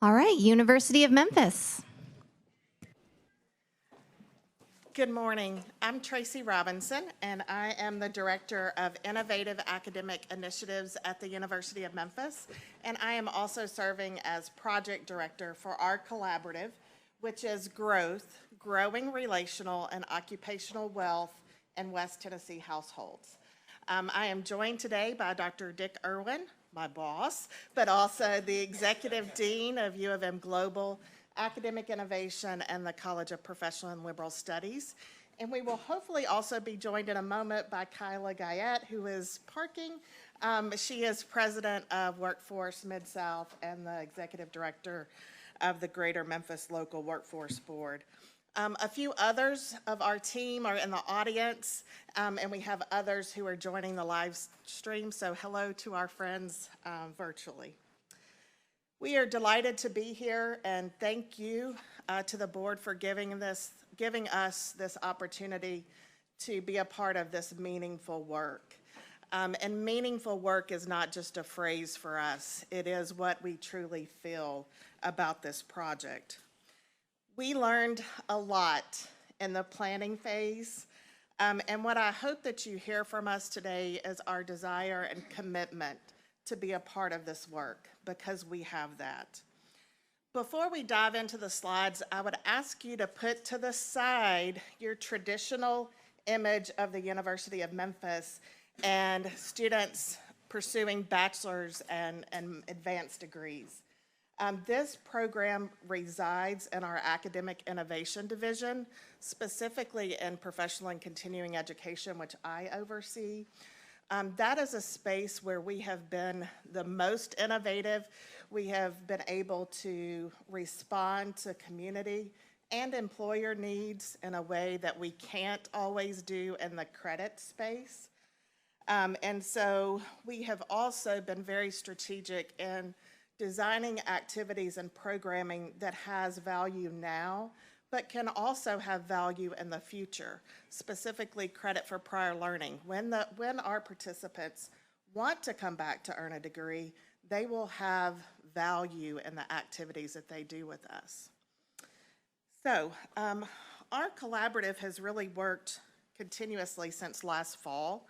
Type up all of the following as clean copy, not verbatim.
All right, University of Memphis. Good morning. I'm Tracy Robinson, and I am the Director of Innovative Academic Initiatives at the University of Memphis, and I am also serving as Project Director for our collaborative, which is Growing Relational and Occupational Wealth in West Tennessee Households. I am joined today by Dr. Dick Irwin, my boss, but also the Executive Dean of U of M Global Academic Innovation and the College of Professional and Liberal Studies. And we will hopefully also be joined in a moment by Kyla Guyette, who is parking. She is President of Workforce Mid-South and the Executive Director of the Greater Memphis Local Workforce Board. A few others of our team are in the audience, and we have others who are joining the live stream, so hello to our friends virtually. We are delighted to be here, and thank you to the board for giving us this opportunity to be a part of this meaningful work. And meaningful work is not just a phrase for us. It is what we truly feel about this project. We learned a lot in the planning phase, and what I hope that you hear from us today is our desire and commitment to be a part of this work, because we have that. Before we dive into the slides, I would ask you to put to the side your traditional image of the University of Memphis and students pursuing bachelor's and advanced degrees. This program resides in our Academic Innovation Division, specifically in Professional and Continuing Education, which I oversee. That is a space where we have been the most innovative. We have been able to respond to community and employer needs in a way that we can't always do in the credit space. And so we have also been very strategic in designing activities and programming that has value now, but can also have value in the future, specifically credit for prior learning. When our participants want to come back to earn a degree, they will have value in the activities that they do with us. So our collaborative has really worked continuously since last fall,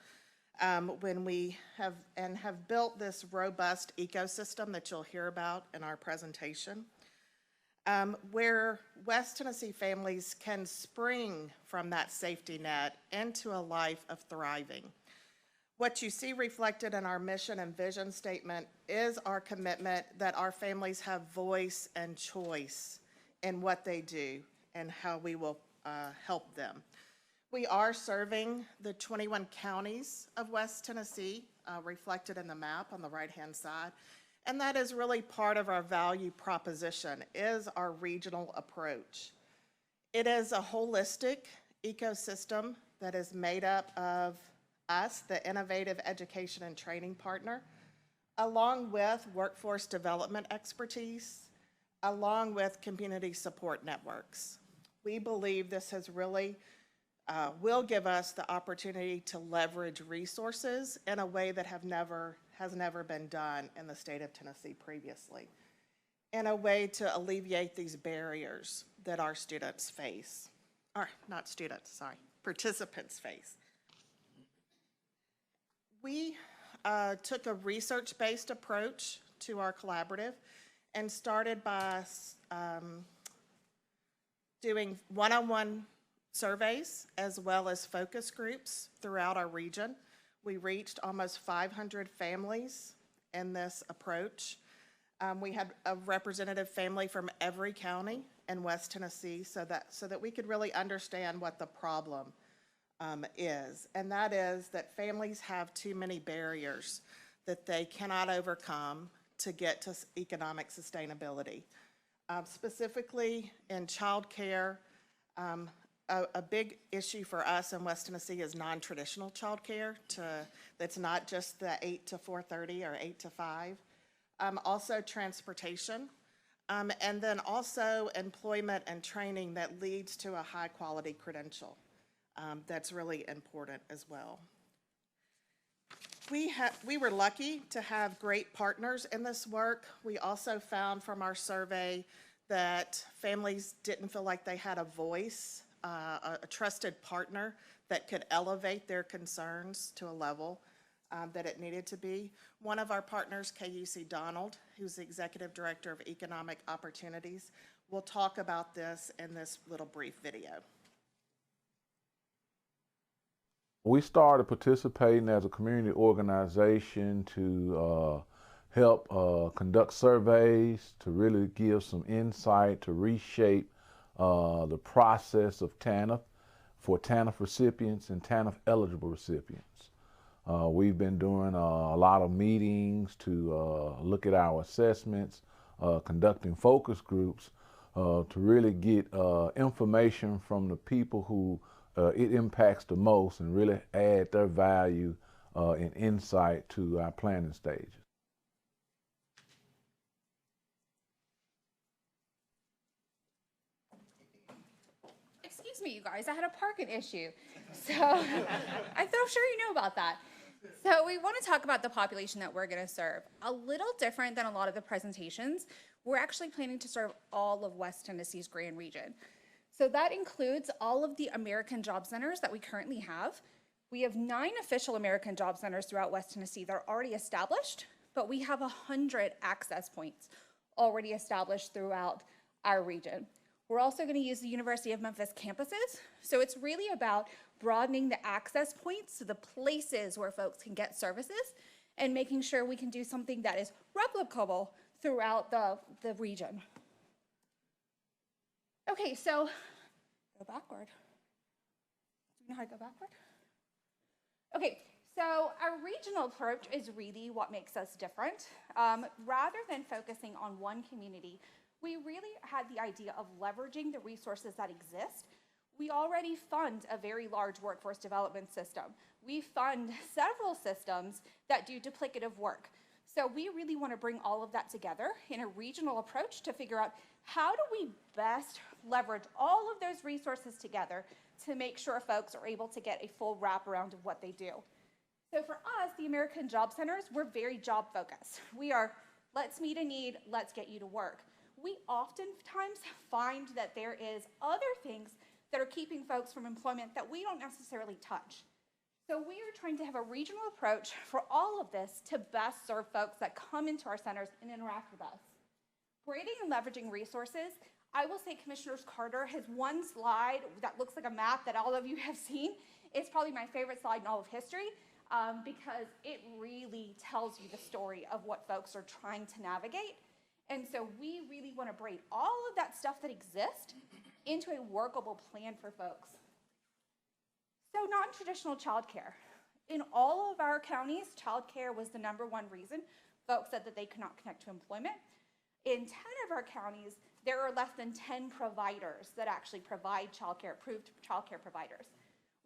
when we have built this robust ecosystem that you'll hear about in our presentation. Where West Tennessee families can spring from that safety net into a life of thriving. What you see reflected in our mission and vision statement is our commitment that our families have voice and choice in what they do and how we will help them. We are serving the 21 counties of West Tennessee, reflected in the map on the right-hand side. And that is really part of our value proposition, is our regional approach. It is a holistic ecosystem that is made up of us, the innovative education and training partner, along with workforce development expertise, along with community support networks. We believe this has really will give us the opportunity to leverage resources in a way that has never been done in the state of Tennessee previously, in a way to alleviate these barriers that our students face, or not students, sorry, participants face. We took a research-based approach to our collaborative and started by doing one-on-one surveys as well as focus groups throughout our region. We reached almost 500 families in this approach. We had a representative family from every county in West Tennessee so that we could really understand what the problem is. And that is that families have too many barriers that they cannot overcome to get to economic sustainability. Specifically in childcare, a big issue for us in West Tennessee is non-traditional childcare that's not just the 8 to 4:30 or 8 to 5. Also transportation, and then also employment and training that leads to a high quality credential. That's really important as well. We were lucky to have great partners in this work. We also found from our survey that families didn't feel like they had a voice, a trusted partner that could elevate their concerns to a level that it needed to be. One of our partners, KUC Donald, who's the Executive Director of Economic Opportunities, will talk about this in this little brief video. We started participating as a community organization to help conduct surveys, to really give some insight, to reshape the process of TANF for TANF recipients and TANF eligible recipients. We've been doing a lot of meetings to look at our assessments, conducting focus groups to really get information from the people who it impacts the most and really add their value and insight to our planning stages. Excuse me, you guys, I had a parking issue. So I'm sure you know about that. So we want to talk about the population that we're going to serve. A little different than a lot of the presentations, we're actually planning to serve all of West Tennessee's Grand Region. So that includes all of the American Job Centers that we currently have. We have 9 official American Job Centers throughout West Tennessee that are already established, but we have 100 access points already established throughout our region. We're also going to use the University of Memphis campuses. So it's really about broadening the access points to the places where folks can get services and making sure we can do something that is replicable throughout the region. Okay, so go backward. Do you know how to go backward? Okay, so our regional approach is really what makes us different. Rather than focusing on one community, we really had the idea of leveraging the resources that exist. We already fund a very large workforce development system. We fund several systems that do duplicative work. So we really want to bring all of that together in a regional approach to figure out how do we best leverage all of those resources together to make sure folks are able to get a full wraparound of what they do. So for us, the American Job Centers, we're very job focused. We are, let's meet a need, let's get you to work. We oftentimes find that there is other things that are keeping folks from employment that we don't necessarily touch. So we are trying to have a regional approach for all of this to best serve folks that come into our centers and interact with us. Grading and leveraging resources, I will say Commissioner Carter has one slide that looks like a map that all of you have seen. It's probably my favorite slide in all of history because it really tells you the story of what folks are trying to navigate. And so we really want to bring all of that stuff that exists into a workable plan for folks. So non-traditional childcare. In all of our counties, childcare was the #1 reason folks said that they could not connect to employment. In 10 of our counties, there are less than 10 providers that actually provide childcare, approved childcare providers.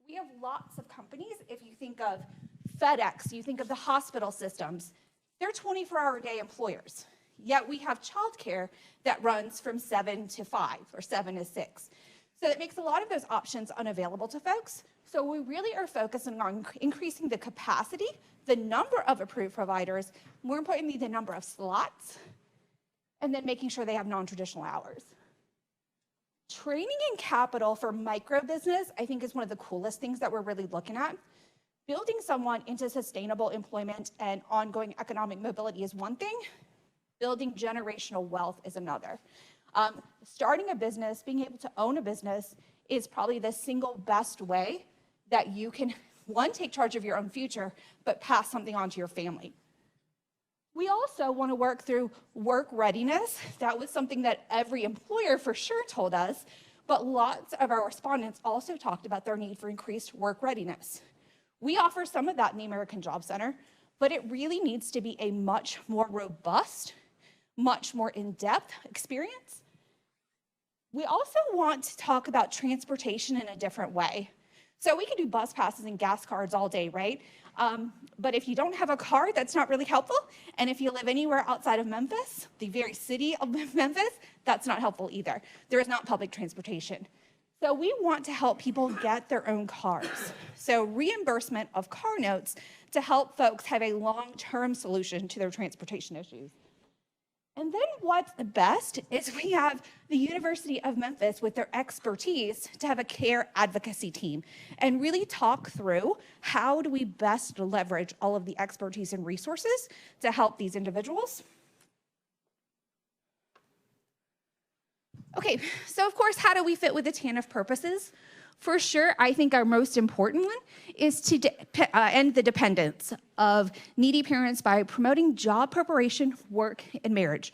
We have lots of companies. If you think of FedEx, you think of the hospital systems, they're 24-hour-a-day employers. Yet we have childcare that runs from 7 to 5 or 7 to 6. So it makes a lot of those options unavailable to folks. So we really are focusing on increasing the capacity, the number of approved providers, more importantly, the number of slots, and then making sure they have non-traditional hours. Training and capital for micro business, I think, is one of the coolest things that we're really looking at. Building someone into sustainable employment and ongoing economic mobility is one thing. Building generational wealth is another. Starting a business, being able to own a business is probably the single best way that you can, one, take charge of your own future, but pass something on to your family. We also want to work through work readiness. That was something that every employer for sure told us, but lots of our respondents also talked about their need for increased work readiness. We offer some of that in the American Job Center, but it really needs to be a much more robust, much more in-depth experience. We also want to talk about transportation in a different way. So we can do bus passes and gas cards all day, right? But if you don't have a car, that's not really helpful. And if you live anywhere outside of Memphis, the very city of Memphis, that's not helpful either. There is not public transportation. So we want to help people get their own cars. So reimbursement of car notes to help folks have a long-term solution to their transportation issues. And then what's the best is we have the University of Memphis with their expertise to have a care advocacy team and really talk through how do we best leverage all of the expertise and resources to help these individuals. Okay, so of course, how do we fit with the TANF purposes? For sure, I think our most important one is to end the dependence of needy parents by promoting job preparation, work, and marriage.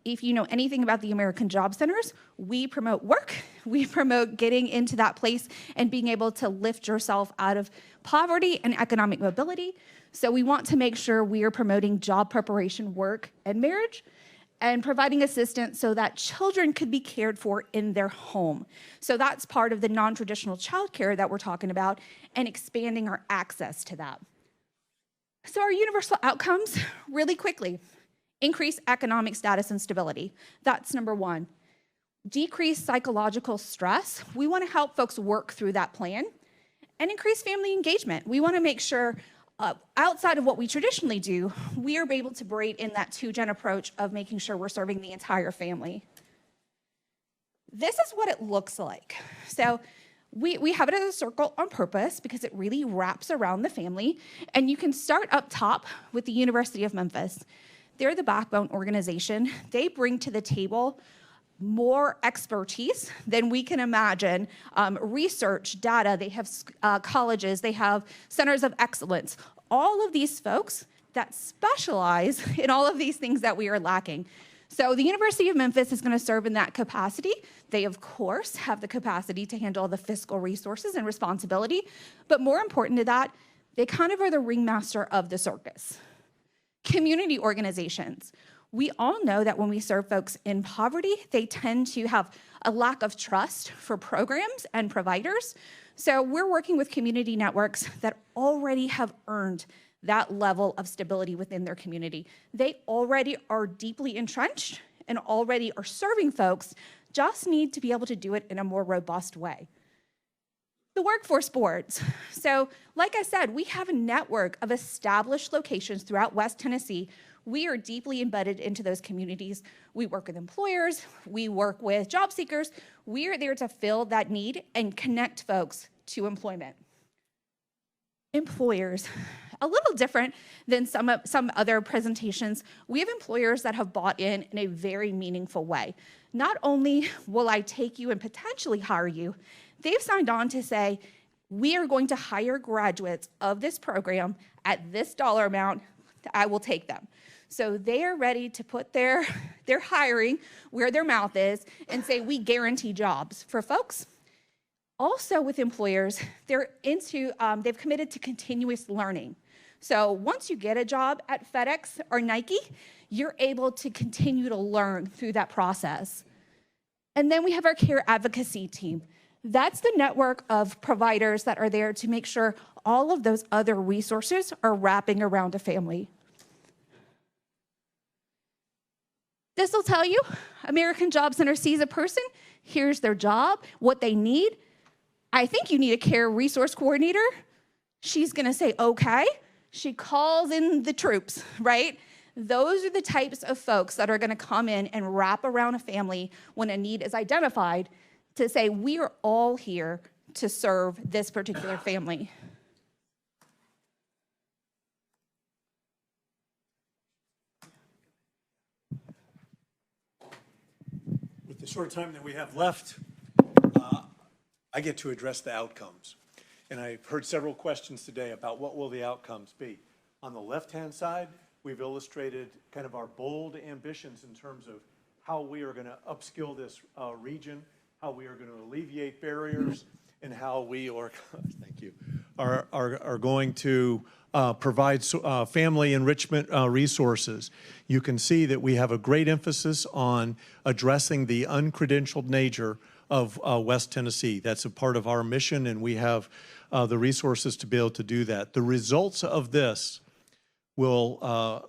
If you know anything about the American Job Centers, we promote work, we promote getting into that place and being able to lift yourself out of poverty and economic mobility. So we want to make sure we are promoting job preparation, work, and marriage, and providing assistance so that children could be cared for in their home. So that's part of the non-traditional childcare that we're talking about and expanding our access to that. So our universal outcomes, really quickly, increase economic status and stability. That's number one. Decrease psychological stress. We wanna help folks work through that plan and increase family engagement. We wanna make sure outside of what we traditionally do, we are able to braid in that 2-gen approach of making sure we're serving the entire family. This is what it looks like. So we have it as a circle on purpose because it really wraps around the family. And you can start up top with the University of Memphis. They're the backbone organization. They bring to the table more expertise than we can imagine, research, data, they have colleges, they have centers of excellence, all of these folks that specialize in all of these things that we are lacking. So the University of Memphis is going to serve in that capacity. They, of course, have the capacity to handle the fiscal resources and responsibility, but more important to that, they kind of are the ringmaster of the circus. Community organizations. We all know that when we serve folks in poverty, they tend to have a lack of trust for programs and providers. So we're working with community networks that already have earned that level of stability within their community. They already are deeply entrenched and already are serving folks, just need to be able to do it in a more robust way. The workforce boards. So like I said, we have a network of established locations throughout West Tennessee. We are deeply embedded into those communities. We work with employers, we work with job seekers. We are there to fill that need and connect folks to employment. Employers, a little different than some other presentations. We have employers that have bought in a very meaningful way. Not only will I take you and potentially hire you, they've signed on to say, we are going to hire graduates of this program at this dollar amount, I will take them. So they are ready to put their hiring where their mouth is and say, we guarantee jobs for folks. Also with employers, they've committed to continuous learning. So once you get a job at FedEx or Nike, you're able to continue to learn through that process. And then we have our care advocacy team. That's the network of providers that are there to make sure all of those other resources are wrapping around a family. This will tell you, American Job Center sees a person, here's their job, what they need. I think you need a care resource coordinator. She's gonna say, okay. She calls in the troops, right? Those are the types of folks that are gonna come in and wrap around a family when a need is identified to say, we are all here to serve this particular family. With the short time that we have left, I get to address the outcomes. And I've heard several questions today about what will the outcomes be. On the left-hand side, we've illustrated kind of our bold ambitions in terms of how we are going to upskill this region, how we are going to alleviate barriers, and how we thank you, are going to provide family enrichment resources. You can see that we have a great emphasis on addressing the uncredentialed nature of West Tennessee. That's a part of our mission, and we have the resources to be able to do that. The results of this are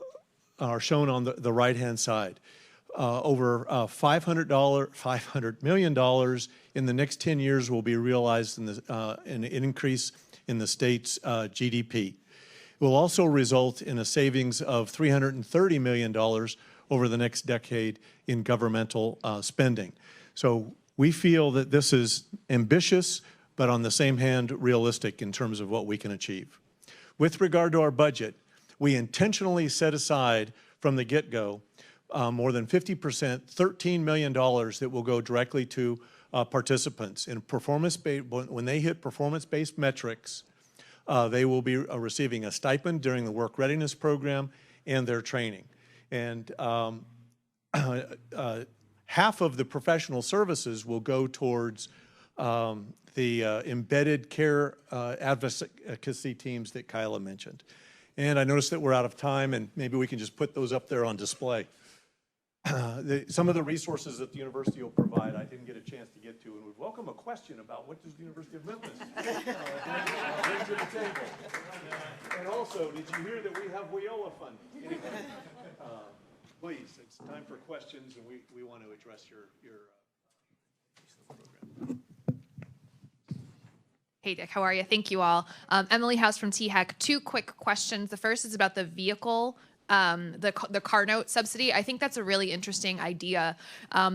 shown on the right-hand side. over $500 million in the next 10 years will be realized in an increase in the state's GDP. It will also result in a savings of $330 million over the next decade in governmental spending. So we feel that this is ambitious, but on the same hand, realistic in terms of what we can achieve. With regard to our budget, we intentionally set aside from the get-go more than 50%, $13 million that will go directly to participants. In when they hit performance-based metrics, they will be receiving a stipend during the work readiness program and their training. And half of the professional services will go towards the embedded care advocacy teams that Kyla mentioned. And I noticed that we're out of time, and maybe we can just put those up there on display. Some of the resources that the university will provide, I didn't get a chance to get to, and would welcome a question about what does the University of Memphis bring to the table. And also, did you hear that we have WIOA funding? Anyway, please, it's time for questions, and we want to address your program. Hey, Dick, how are you? Thank you all. Emily House from THEC. Two quick questions. The first is about the vehicle, the car note subsidy. I think that's a really interesting idea,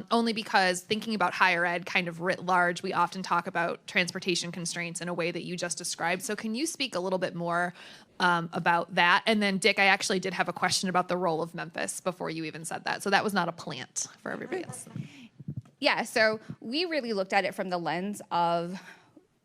only because thinking about higher ed kind of writ large, we often talk about transportation constraints in a way that you just described. So can you speak a little bit more about that? And then, Dick, I actually did have a question about the role of Memphis before you even said that. So that was not a plant for everybody else. Yeah, so we really looked at it from the lens of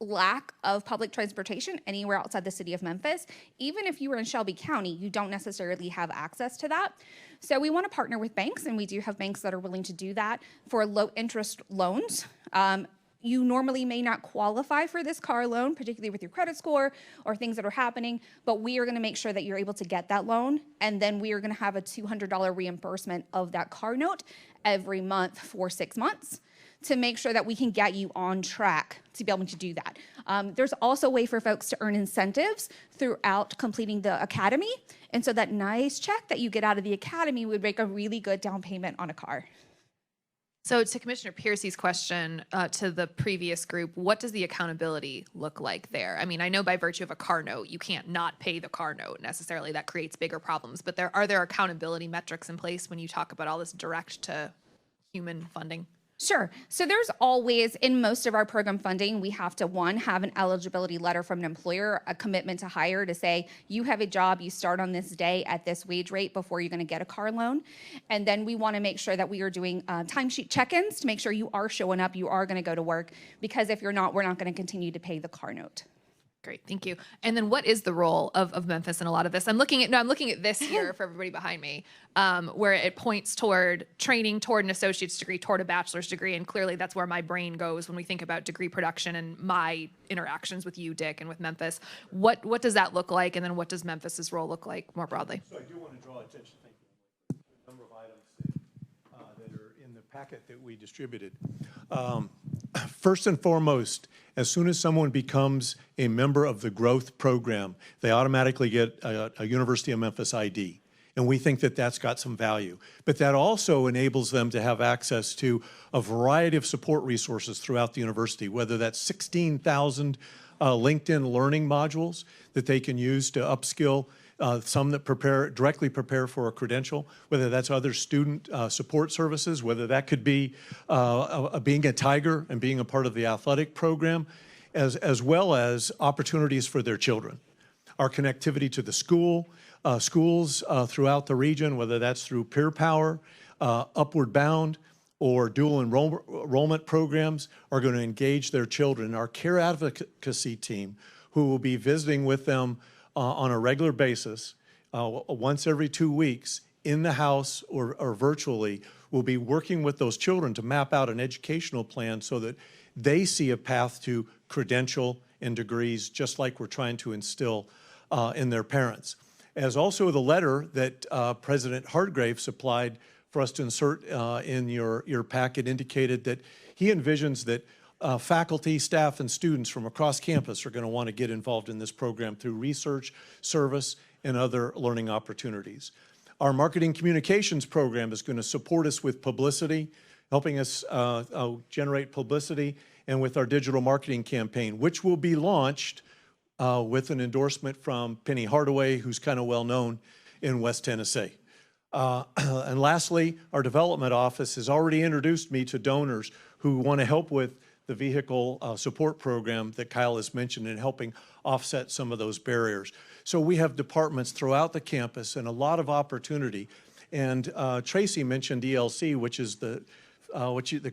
lack of public transportation anywhere outside the city of Memphis. Even if you were in Shelby County, you don't necessarily have access to that. So we want to partner with banks, and we do have banks that are willing to do that for low interest loans. You normally may not qualify for this car loan, particularly with your credit score or things that are happening, but we are going to make sure that you're able to get that loan, and then we are going to have a $200 reimbursement of that car note every month for 6 months to make sure that we can get you on track to be able to do that. There's also a way for folks to earn incentives throughout completing the academy, and so that nice check that you get out of the academy would make a really good down payment on a car. So to Commissioner Piercy's question to the previous group, what does the accountability look like there? I mean, I know by virtue of a car note, you can't not pay the car note necessarily. That creates bigger problems. But are there accountability metrics in place when you talk about all this direct to human funding? Sure. So there's always, in most of our program funding, we have to, one, have an eligibility letter from an employer, a commitment to hire to say, you have a job, you start on this day at this wage rate before you're going to get a car loan. And then we want to make sure that we are doing timesheet check-ins to make sure you are showing up, you are going to go to work, because if you're not, we're not going to continue to pay the car note. Great, thank you. And then what is the role of Memphis in a lot of this? I'm looking at this here for everybody behind me, where it points toward training, toward an associate's degree, toward a bachelor's degree, and clearly that's where my brain goes when we think about degree production and my interactions with you, Dick, and with Memphis. What does that look like, and then what does Memphis's role look like more broadly? So I do want to draw attention, thank you, to a number of items that are in the packet that we distributed. First and foremost, as soon as someone becomes a member of the growth program, they automatically get a University of Memphis ID. And we think that that's got some value. But that also enables them to have access to a variety of support resources throughout the university, whether that's 16,000 LinkedIn learning modules that they can use to upskill, some that directly prepare for a credential, whether that's other student support services, whether that could be being a Tiger and being a part of the athletic program, as well as opportunities for their children. Our connectivity to the schools throughout the region, whether that's through Peer Power, Upward Bound, or dual enrollment programs, are going to engage their children. Our care advocacy team, who will be visiting with them on a regular basis, once every 2 weeks, in the house or virtually, will be working with those children to map out an educational plan so that they see a path to credential and degrees, just like we're trying to instill in their parents. As also the letter that President Hargrave supplied for us to insert in your packet indicated that he envisions that faculty, staff, and students from across campus are going to want to get involved in this program through research, service, and other learning opportunities. Our marketing communications program is going to support us with publicity, helping us generate publicity, and with our digital marketing campaign, which will be launched with an endorsement from Penny Hardaway, who's kind of well known in West Tennessee. And lastly, our development office has already introduced me to donors who want to help with the vehicle support program that Kyle has mentioned in helping offset some of those barriers. So we have departments throughout the campus and a lot of opportunity. And Tracy mentioned ELC, which is the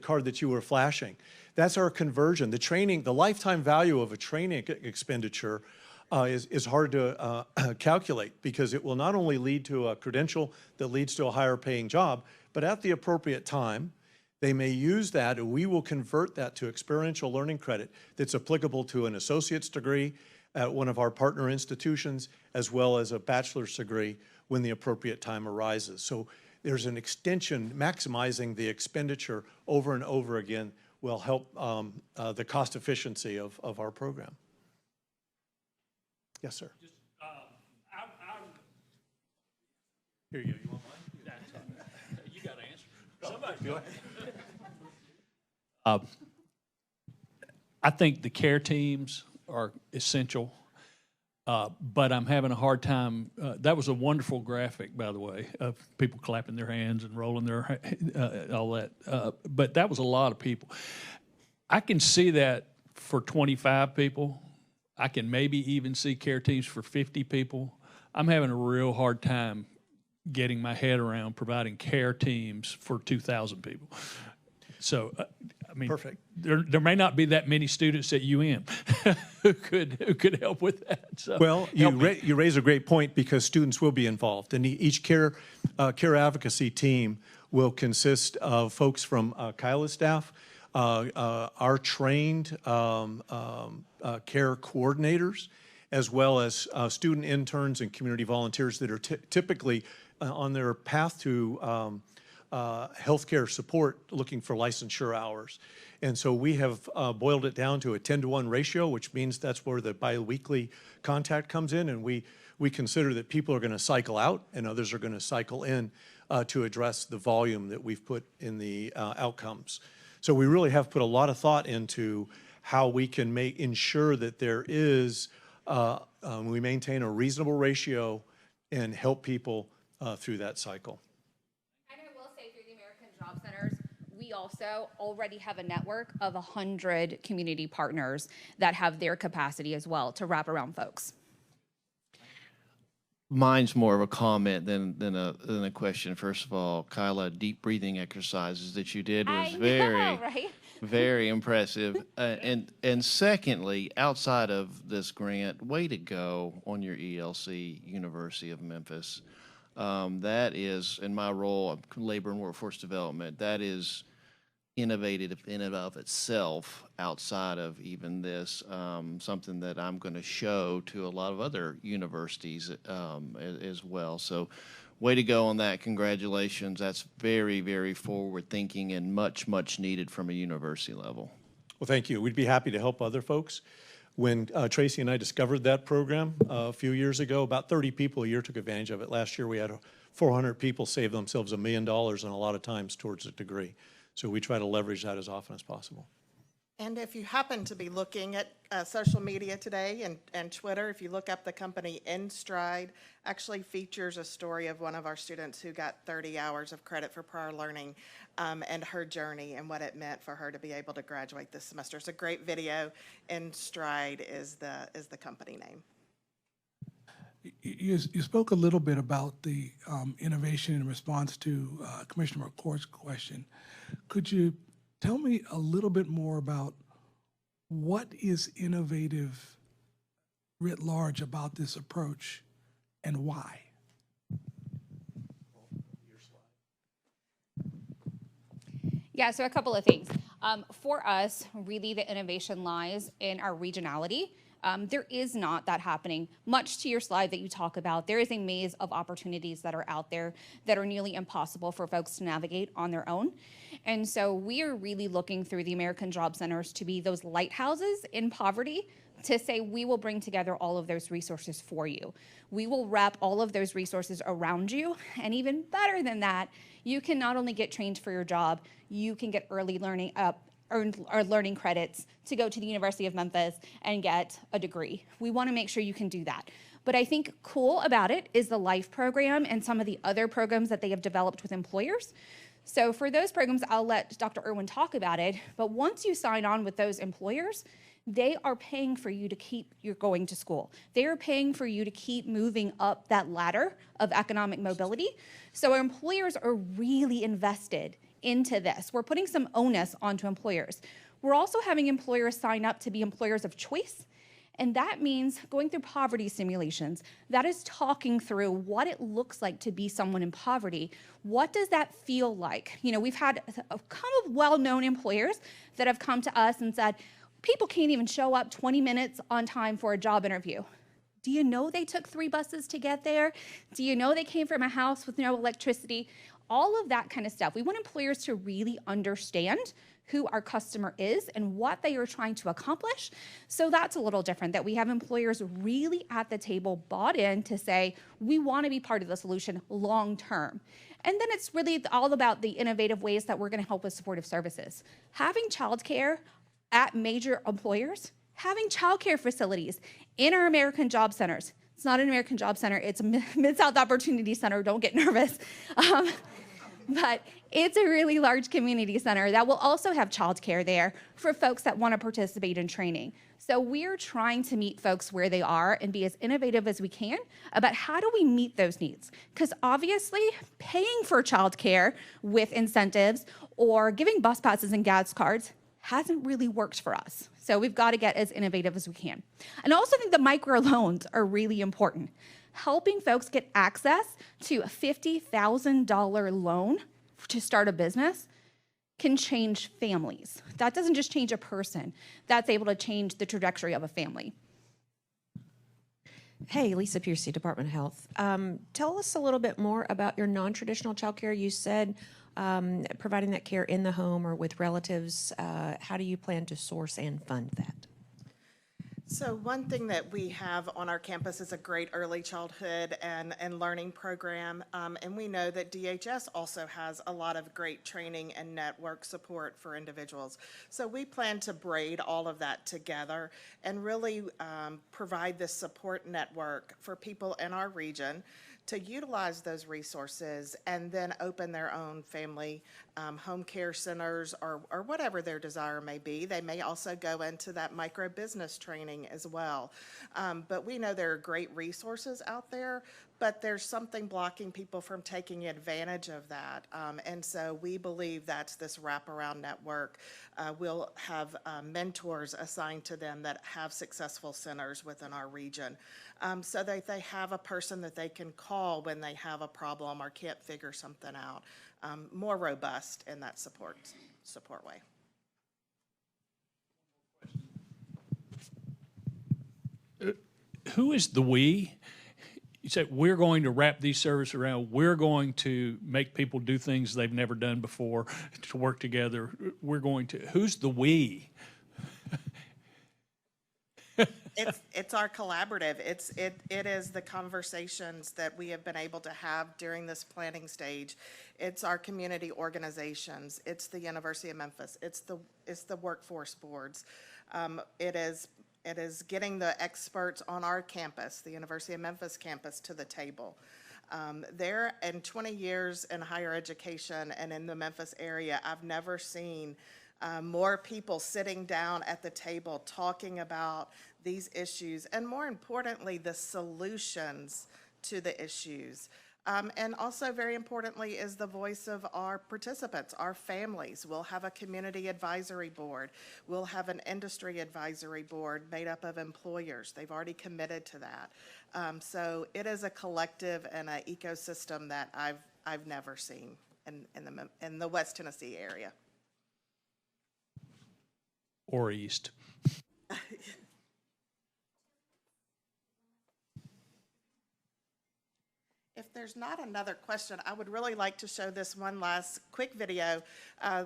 card that you were flashing. That's our conversion. The lifetime value of a training expenditure is hard to calculate, because it will not only lead to a credential that leads to a higher paying job, but at the appropriate time, they may use that, and we will convert that to experiential learning credit that's applicable to an associate's degree at one of our partner institutions, as well as a bachelor's degree when the appropriate time arises. So there's an extension. Maximizing the expenditure over and over again will help the cost efficiency of our program. Yes, sir. Just, here you go. You want mine? You got to answer. Somebody go ahead. I think the care teams are essential, but I'm having a hard time. That was a wonderful graphic, by the way, of people clapping their hands and rolling their all that. But that was a lot of people. I can see that for 25 people. I can maybe even see care teams for 50 people. I'm having a real hard time getting my head around providing care teams for 2,000 people. So, I mean, Perfect. There may not be that many students at UM who could help with that. So Well, you raise a great point, because students will be involved, and each care advocacy team will consist of folks from Kyla's staff, our trained care coordinators, as well as student interns and community volunteers that are typically on their path to healthcare support, looking for licensure hours. And so we have boiled it down to a 10-to-1 ratio, which means that's where the biweekly contact comes in, and we consider that people are going to cycle out and others are going to cycle in to address the volume that we've put in the outcomes. So we really have put a lot of thought into how we can ensure that there is, we maintain a reasonable ratio and help people through that cycle. And I will say, through the American Job Centers, we also already have a network of 100 community partners that have their capacity as well to wrap around folks. Mine's more of a comment than a question. First of all, Kyla, deep breathing exercises that you did was Right? very impressive. And secondly, outside of this grant, way to go on your ELC, University of Memphis. That is, in my role of labor and workforce development, that is innovative in and of itself, outside of even this, something that I'm going to show to a lot of other universities as well. So way to go on that. Congratulations. That's very, very forward thinking and much, much needed from a university level. Well, thank you. We'd be happy to help other folks. When Tracy and I discovered that program a few years ago, about 30 people a year took advantage of it. Last year we had 400 people save themselves $1 million, and a lot of times towards a degree. So we try to leverage that as often as possible. And if you happen to be looking at social media today and Twitter, if you look up the company InStride, actually features a story of one of our students who got 30 hours of credit for prior learning, and her journey and what it meant for her to be able to graduate this semester. It's a great video. InStride is the company name. You spoke a little bit about the innovation in response to Commissioner McCourt's question. Could you tell me a little bit more about what is innovative writ large about this approach and why? Yeah, so a couple of things. For us, really the innovation lies in our regionality. There is not that happening. Much to your slide that you talk about, there is a maze of opportunities that are out there that are nearly impossible for folks to navigate on their own. And so we are really looking through the American Job Centers to be those lighthouses in poverty, to say we will bring together all of those resources for you. We will wrap all of those resources around you. And even better than that, you can not only get trained for your job, you can get early learning earned or learning credits to go to the University of Memphis and get a degree. We want to make sure you can do that. But I think cool about it is the LIFE program and some of the other programs that they have developed with employers. So for those programs, I'll let Dr. Irwin talk about it. But once you sign on with those employers, they are paying for you to keep you going to school. They are paying for you to keep moving up that ladder of economic mobility. So our employers are really invested into this. We're putting some onus onto employers. We're also having employers sign up to be employers of choice. And that means going through poverty simulations. That is talking through what it looks like to be someone in poverty. What does that feel like? You know, we've had a kind of well-known employers that have come to us and said, people can't even show up 20 minutes on time for a job interview. Do you know they took 3 buses to get there? Do you know they came from a house with no electricity? All of that kind of stuff. We want employers to really understand who our customer is and what they are trying to accomplish. So that's a little different, that we have employers really at the table bought in to say, we want to be part of the solution long term. And then it's really all about the innovative ways that we're going to help with supportive services. Having childcare at major employers, having childcare facilities in our American Job Centers. It's not an American Job Center, it's a Mid-South Opportunity Center, don't get nervous. But it's a really large community center that will also have childcare there for folks that want to participate in training. So we're trying to meet folks where they are and be as innovative as we can about how do we meet those needs. Because obviously paying for childcare with incentives or giving bus passes and gas cards hasn't really worked for us. So we've got to get as innovative as we can. And I also think the microloans are really important. Helping folks get access to a $50,000 loan to start a business can change families. That doesn't just change a person. That's able to change the trajectory of a family. Hey, Lisa Piercy, Department of Health. Tell us a little bit more about your non-traditional childcare. You said providing that care in the home or with relatives. How do you plan to source and fund that? So one thing that we have on our campus is a great early childhood and learning program. And we know that DHS also has a lot of great training and network support for individuals. So we plan to braid all of that together and really provide this support network for people in our region to utilize those resources and then open their own family home care centers or whatever their desire may be. They may also go into that micro business training as well. But we know there are great resources out there, but there's something blocking people from taking advantage of that. And so we believe that's this wraparound network. We'll have mentors assigned to them that have successful centers within our region, so that they have a person that they can call when they have a problem or can't figure something out. More robust in that support way. Who is the we? You said we're going to wrap these services around. We're going to make people do things they've never done before to work together. We're going to. Who's the we? It's our collaborative. It is the conversations that we have been able to have during this planning stage. It's our community organizations. It's the University of Memphis. It's the workforce boards. It is getting the experts on our campus, the University of Memphis campus, to the table. There, in 20 years in higher education and in the Memphis area, I've never seen more people sitting down at the table talking about these issues, and more importantly, the solutions to the issues. And also, very importantly, is the voice of our participants, our families. We'll have a community advisory board. We'll have an industry advisory board made up of employers. They've already committed to that. So it is a collective and an ecosystem that I've never seen in the West Tennessee area. Or east. If there's not another question, I would really like to show this one last quick video.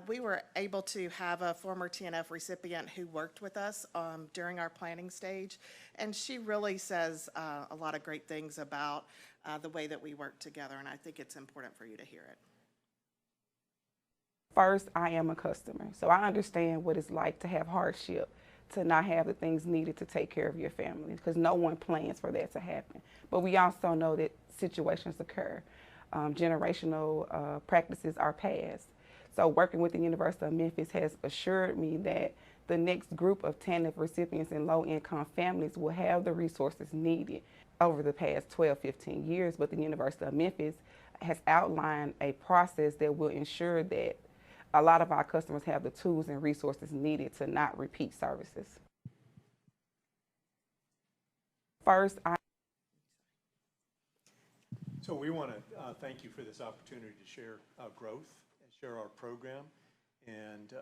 We were able to have a former TNF recipient who worked with us during our planning stage, and she really says a lot of great things about the way that we work together, and I think it's important for you to hear it. First, I am a customer, so I understand what it's like to have hardship, to not have the things needed to take care of your family, because no one plans for that to happen. But we also know that situations occur. Generational practices are passed. So working with the University of Memphis has assured me that the next group of TANF recipients in low-income families will have the resources needed. Over the past 12, 15 years, but the University of Memphis has outlined a process that will ensure that a lot of our customers have the tools and resources needed to not repeat services. First, So we want to thank you for this opportunity to share growth and share our program, and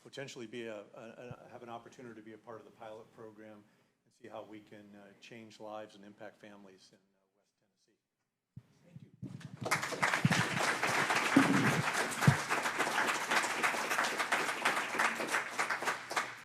potentially have an opportunity to be a part of the pilot program and see how we can change lives and impact families in